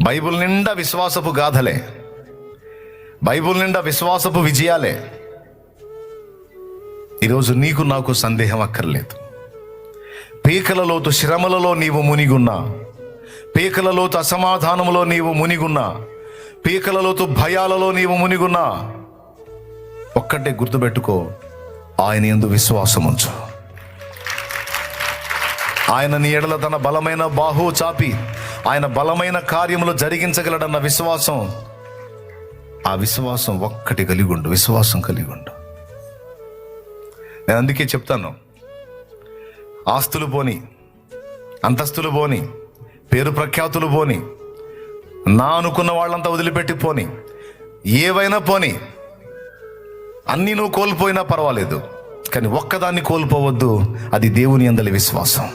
Bible నిండా విశ్వాసపు గాథలే, Bible నిండా విశ్వాసపు విజయాలే. ఈరోజు నీకు నాకు సందేహం అక్కర్లేదు. పీకలలోతు శ్రమలలో నీవు మునిగున్నా, పీకలలోతు అసమాధానములో నీవు మునిగున్నా, పీకలలోతు భయాలలో నీవు మునిగున్నా, ఒక్కటే గుర్తుపెట్టుకో, ఆయన యందు విశ్వాసం ఉంచు. ఆయన నీ ఎడల తన బలమైన బాహు చాపి ఆయన బలమైన కార్యములు జరిగించగలడన్న విశ్వాసం, ఆ విశ్వాసం ఒక్కటి కలిగి ఉండు, విశ్వాసం కలిగి ఉండు. నేను అందుకే చెప్తాను, ఆస్తులు పోని, అంతస్తులు పోని, పేరు ప్రఖ్యాతులు పోని, నా అనుకున్న వాళ్ళంతా వదిలిపెట్టి పోని, ఏవైనా పోని, అన్నీ నువ్వు కోల్పోయినా పర్వాలేదు, కానీ ఒక్కదాన్ని కోల్పోవద్దు, అది దేవుని యందలి విశ్వాసం.